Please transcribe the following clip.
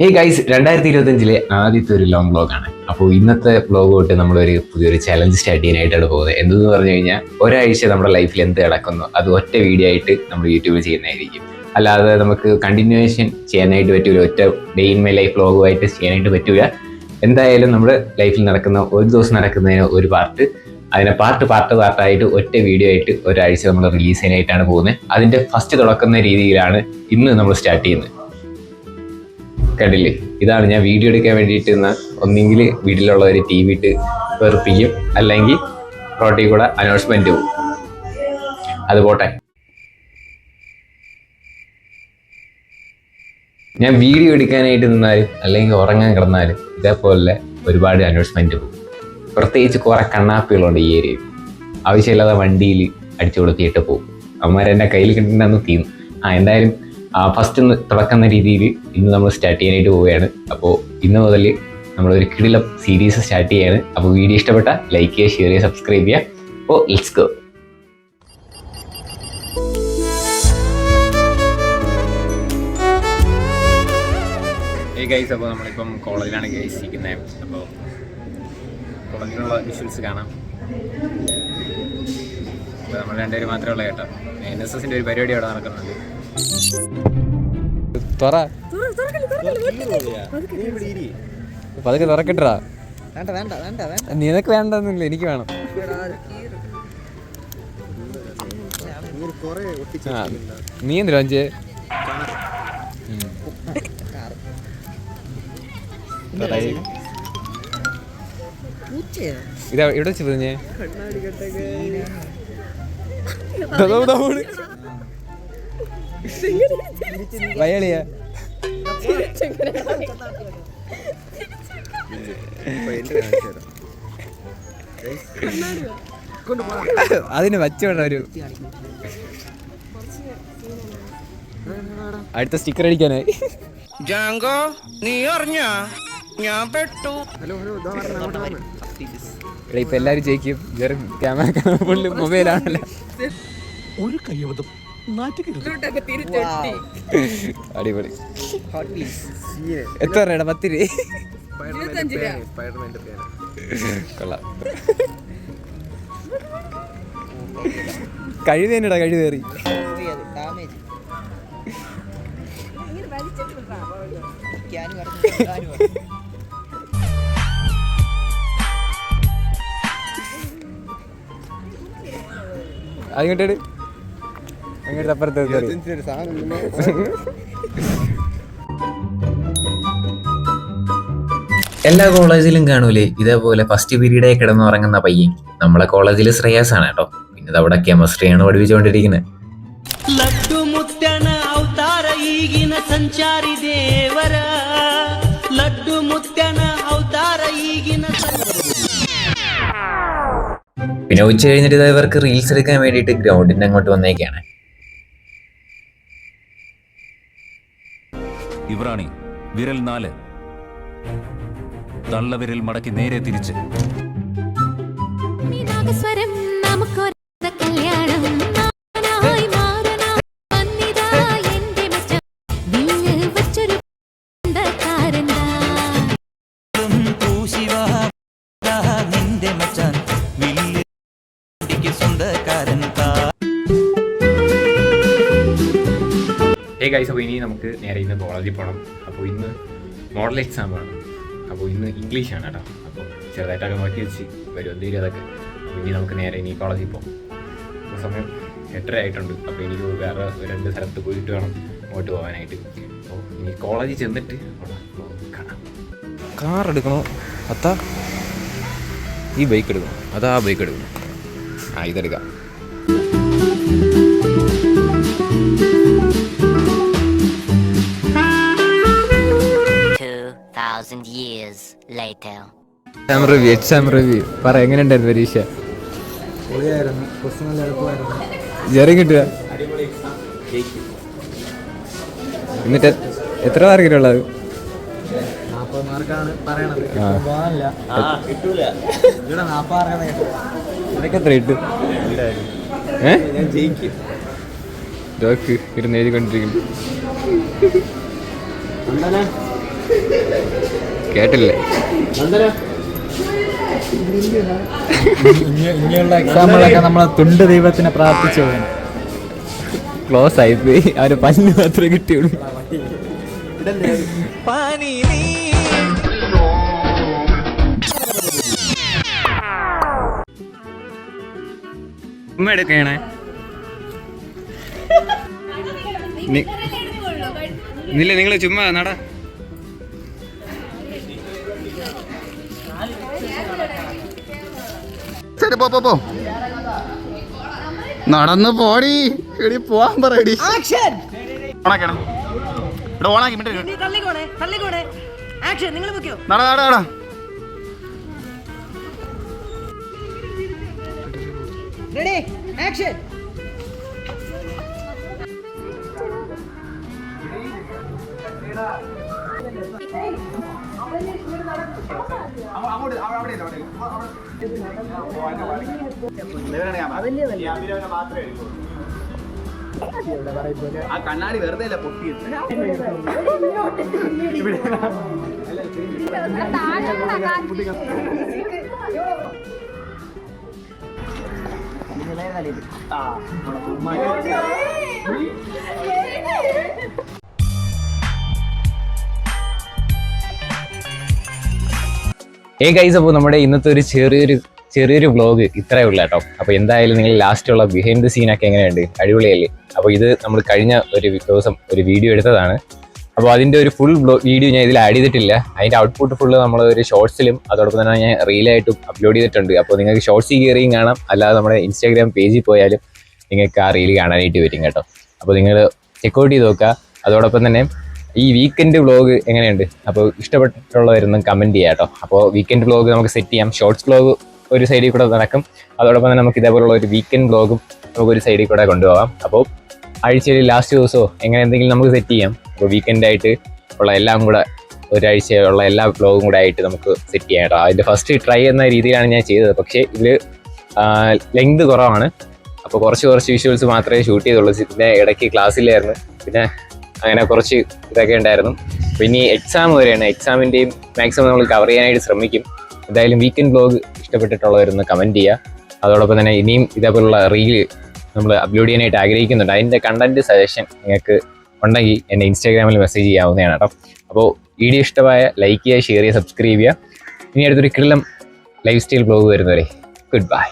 ഏയ് ഗൈസ് 2025 ആദ്യത്തെ ഒരു ലോങ് വ്ളോഗാണ്. അപ്പോൾ ഇന്നത്തെ വ്ളോഗ് തൊട്ട് നമ്മളൊരു പുതിയൊരു ചലഞ്ച് സ്റ്റാർട്ട് ചെയ്യാനായിട്ടാണ് പോകുന്നത്. എന്തെന്ന് പറഞ്ഞു കഴിഞ്ഞാൽ ഒരാഴ്ച നമ്മുടെ ലൈഫിൽ എന്ത് നടക്കുന്നു അത് ഒറ്റ വീഡിയോ ആയിട്ട് നമ്മൾ യൂട്യൂബിൽ ചെയ്യുന്നതായിരിക്കും. അല്ലാതെ നമുക്ക് കണ്ടിന്യൂവേഷൻ ചെയ്യാനായിട്ട് പറ്റൂല. ഒറ്റ ഡേ ഇൻ മൈ ലൈഫ് വ്ളോഗുമായിട്ട് ചെയ്യാനായിട്ട് പറ്റൂല. എന്തായാലും നമ്മുടെ ലൈഫിൽ നടക്കുന്ന ഒരു ദിവസം നടക്കുന്നതിന് ഒരു പാർട്ട്, അതിനെ പാർട്ടായിട്ട് ഒറ്റ വീഡിയോ ആയിട്ട് ഒരാഴ്ച നമ്മൾ റിലീസ് ചെയ്യാനായിട്ടാണ് പോകുന്നത്. അതിൻ്റെ ഫസ്റ്റ് തുടക്കുന്ന രീതിയിലാണ് ഇന്ന് നമ്മൾ സ്റ്റാർട്ട് ചെയ്യുന്നത്. കണ്ടില്ലേ, ഇതാണ് ഞാൻ വീഡിയോ എടുക്കാൻ വേണ്ടിയിട്ട് ഒന്നെങ്കിൽ വീട്ടിലുള്ളവർ ടി വി ഇട്ട് വെറുപ്പിക്കും, അല്ലെങ്കിൽ റോട്ടിൽ കൂടെ അനൗൺസ്മെന്റ് പോകും. അത് പോട്ടെ, ഞാൻ വീഡിയോ എടുക്കാനായിട്ട് നിന്നാലും അല്ലെങ്കിൽ ഉറങ്ങാൻ കിടന്നാലും ഇതേപോലെ ഒരുപാട് അനൗൺസ്മെന്റ് പോകും. പ്രത്യേകിച്ച് കുറെ കണ്ണാപ്പികളുണ്ട് ഈ ഏരിയയിൽ. ആവശ്യമില്ലാതെ വണ്ടിയിൽ അടിച്ചു കൊടുത്തിട്ട് പോകും. അവന്മാരെന്നെ കയ്യിൽ കിട്ടുന്നതെന്ന് തീർന്നു. എന്തായാലും ഫസ്റ്റ് തുടക്കുന്ന രീതിയിൽ ഇന്ന് നമ്മൾ സ്റ്റാർട്ട് ചെയ്യാനായിട്ട് പോവുകയാണ്. അപ്പോൾ ഇന്ന് മുതൽ നമ്മളൊരു കിടിലം സീരീസ് സ്റ്റാർട്ട് ചെയ്യാണ്. അപ്പോൾ വീഡിയോ ഇഷ്ടപ്പെട്ട ലൈക്ക് ചെയ്യുക, ഷെയർ ചെയ്യുക, സബ്സ്ക്രൈബ് ചെയ്യുക. അപ്പോൾ ലെറ്റ്സ് ഗോ. ഗൈസ്, അപ്പോൾ നമ്മളിപ്പം കോളേജിലാണ് ഗൈസ് ഇരിക്കുന്നത്. അപ്പോൾ കോളേജിലുള്ള വിഷ്വൽസ് കാണാം. അപ്പോൾ നമ്മൾ രണ്ടുപേരും മാത്രമേ ഉള്ളൂ കേട്ടോ. NSSൻ്റെ ഒരു പരിപാടി അവിടെ നടക്കുന്നുണ്ട്. പതുക്കെ തുറക്കട്ടാ. നിനക്ക് വേണ്ടെന്നില്ല, എനിക്ക് വേണം. നീ എന്തിനാ അഞ്ചേ ഇതാ ഇവിടെ വെച്ച് പറഞ്ഞേ വയളിയാ. അതിന് വച്ചോണ്ട ഒരു അടുത്ത സ്റ്റിക്കർ അടിക്കാനായി. ജാങ്കോ, നീ അറിഞ്ഞ ഞാൻ പെട്ടു. ഇപ്പൊ എല്ലാരും ജയിക്കും. ക്യാമറ ഫുള്ള് മൊബൈലാണല്ലോ. ഒരു കയ്യബദ്ധം, അടിപൊളി. എത്ര രൂപ? 10 രൂപ. കൊള്ളാം. കഴിവേനടാ, കഴിവേറി. അതിങ്ങോട്ട് അങ്ങോട്ട് അപ്പുറത്ത് എല്ലാ കോളേജിലും കാണൂലേ ഇതേപോലെ ഫസ്റ്റ് പീരീഡേ കിടന്നുറങ്ങുന്ന പയ്യൻ. നമ്മളെ കോളേജിൽ ശ്രേയാസാണ് കേട്ടോ. പിന്നെ അവിടെ കെമിസ്ട്രിയാണ് പഠിപ്പിച്ചുകൊണ്ടിരിക്കുന്നത്. പിന്നെ ഉച്ച കഴിഞ്ഞിട്ട് ഇവർക്ക് റീൽസ് എടുക്കാൻ വേണ്ടിയിട്ട് ഗ്രൗണ്ടിന്റെ അങ്ങോട്ട് വന്നേക്കാണ്. ഇവറാണി വിരൽ 4, തള്ളവിരൽ മടക്കി നേരെ തിരിച്ച്. ഗൈസ്, അപ്പോൾ ഇനി നമുക്ക് നേരെ ഇന്ന് കോളേജിൽ പോകണം. അപ്പോൾ ഇന്ന് മോഡൽ എക്സാമാണ്. അപ്പോൾ ഇന്ന് ഇംഗ്ലീഷാണ് കേട്ടോ. അപ്പോൾ ചെറുതായിട്ടൊക്കെ നോക്കി വെച്ച് വരും എന്തെങ്കിലും അതൊക്കെ. അപ്പോൾ ഇനി നമുക്ക് നേരെ ഇനി കോളേജിൽ പോകാം. അപ്പോൾ സമയം 8:30 ആയിട്ടുണ്ട്. അപ്പോൾ എനിക്ക് വേറെ 2 സ്ഥലത്ത് പോയിട്ട് വേണം അങ്ങോട്ട് പോകാനായിട്ട്. അപ്പോൾ ഇനി കോളേജിൽ ചെന്നിട്ട് കാണാം. കാർ എടുക്കണോ അത്താ? ഈ ബൈക്ക് എടുക്കണം. അതാ ബൈക്ക് എടുക്കണം. ഇതെടുക്കാം. എക്സാം റിവ്യൂ പറ, എങ്ങനെയുണ്ടായിരുന്നു പരീക്ഷ? ജെറി കിട്ടുക. എന്നിട്ട് എത്ര മാർക്കിനുള്ളത്? 40 മാർക്കാണ് പറയണത്. നിനക്ക് എത്ര കിട്ടും? ഇരുന്ന് എഴുതിക്കൊണ്ടിരിക്കുന്നു. കേട്ടില്ലേ? ഇനിയുള്ള എക്സാമ്പിളൊക്കെ നമ്മളെ തുണ്ട് ദൈവത്തിനെ പ്രാർത്ഥിച്ചു പോകാൻ. ക്ലോസ് ആയിപ്പോയി. അവര് പല്ല് മാത്രമേ കിട്ടിയുള്ളൂ. ഉമ്മ എടുക്കണേ. ഇല്ല, നിങ്ങൾ ചുമ്മാ നട. ശരി, പോ നടന്ന് പോടി. എടി പോവാൻ പറയടി. ഓണാക്കണം. ഇവിടെ ഓണാക്കി നട നട നട. ആ കണ്ണാടി വെറുതെ അല്ല പൊട്ടിയത്. ഗൈസ്, അപ്പോൾ നമ്മുടെ ഇന്നത്തെ ഒരു ചെറിയൊരു വ്ളോഗ് ഇത്രയേ ഉള്ളൂ കേട്ടോ. അപ്പോൾ എന്തായാലും നിങ്ങൾ ലാസ്റ്റുള്ള ബിഹൈൻഡ് ദ സീനൊക്കെ എങ്ങനെയുണ്ട്? അടിപൊളിയല്ലേ? അപ്പോൾ ഇത് നമ്മൾ കഴിഞ്ഞ ഒരു ദിവസം ഒരു വീഡിയോ എടുത്തതാണ്. അപ്പോൾ അതിൻ്റെ ഒരു ഫുൾ വീഡിയോ ഞാൻ ഇതിൽ ആഡ് ചെയ്തിട്ടില്ല. അതിൻ്റെ ഔട്ട്പുട്ട് ഫുള്ള് നമ്മൾ ഒരു ഷോർട്സിലും അതോടൊപ്പം തന്നെ ഞാൻ റീലായിട്ടും അപ്ലോഡ് ചെയ്തിട്ടുണ്ട്. അപ്പോൾ നിങ്ങൾക്ക് ഷോർട്സിൽ കയറിയും കാണാം, അല്ലാതെ നമ്മുടെ ഇൻസ്റ്റാഗ്രാം പേജിൽ പോയാലും നിങ്ങൾക്ക് ആ റീൽ കാണാനായിട്ട് വരും കേട്ടോ. അപ്പോൾ നിങ്ങൾ ചെക്കൗട്ട് ചെയ്ത് നോക്കുക. അതോടൊപ്പം തന്നെ ഈ വീക്കെൻഡ് വ്ളോഗ് എങ്ങനെയുണ്ട്? അപ്പോൾ ഇഷ്ടപ്പെട്ടിട്ടുള്ളവരൊന്നും കമൻറ്റ് ചെയ്യാം കേട്ടോ. അപ്പോൾ വീക്കെൻഡ് വ്ളോഗ് നമുക്ക് സെറ്റ് ചെയ്യാം. ഷോർട്സ് വ്ളോഗ് ഒരു സൈഡിൽ കൂടെ നടക്കും. അതോടൊപ്പം തന്നെ നമുക്ക് ഇതേപോലുള്ള ഒരു വീക്കെൻഡ് വ്ളോഗും നമുക്കൊരു സൈഡിൽ കൂടെ കൊണ്ടുപോകാം. അപ്പോൾ ആഴ്ചയിൽ ലാസ്റ്റ് ദിവസമോ എങ്ങനെ എന്തെങ്കിലും നമുക്ക് സെറ്റ് ചെയ്യാം. അപ്പോൾ വീക്കെൻഡായിട്ട് ഉള്ള എല്ലാം കൂടെ ഒരാഴ്ചയുള്ള എല്ലാ വ്ളോഗും കൂടെ ആയിട്ട് നമുക്ക് സെറ്റ് ചെയ്യാം കേട്ടോ. അതിൻ്റെ ഫസ്റ്റ് ട്രൈ എന്ന രീതിയിലാണ് ഞാൻ ചെയ്തത്. പക്ഷേ ഇതിൽ ലെങ്ത് കുറവാണ്. അപ്പോൾ കുറച്ച് വിഷ്വൽസ് മാത്രമേ ഷൂട്ട് ചെയ്തുള്ളൂ. പിന്നെ ഇടയ്ക്ക് ക്ലാസ്സിലായിരുന്നു, പിന്നെ അങ്ങനെ കുറച്ച് ഇതൊക്കെ ഉണ്ടായിരുന്നു. പിന്നെ എക്സാം വരെയാണ്. എക്സാമിൻ്റെയും മാക്സിമം നമ്മൾ കവർ ചെയ്യാനായിട്ട് ശ്രമിക്കും. എന്തായാലും വീക്കെൻഡ് വ്ളോഗ് ഇഷ്ടപ്പെട്ടിട്ടുള്ളവരൊന്ന് കമൻറ്റ് ചെയ്യുക. അതോടൊപ്പം തന്നെ ഇനിയും ഇതേപോലുള്ള റീല് നമ്മൾ അപ്ലോഡ് ചെയ്യാനായിട്ട് ആഗ്രഹിക്കുന്നുണ്ട്. അതിൻ്റെ കണ്ടൻറ്റ് സജഷൻ നിങ്ങൾക്ക് ഉണ്ടെങ്കിൽ എന്നെ ഇൻസ്റ്റാഗ്രാമിൽ മെസ്സേജ് ചെയ്യാവുന്നതാണ് കേട്ടോ. അപ്പോൾ വീഡിയോ ഇഷ്ടമായ ലൈക്ക് ചെയ്യുക, ഷെയർ ചെയ്യുക, സബ്സ്ക്രൈബ് ചെയ്യുക. ഇനി അടുത്തൊരു കിടിലം ലൈഫ് സ്റ്റൈൽ വ്ളോഗ് വരുന്നവരെ ഗുഡ് ബൈ.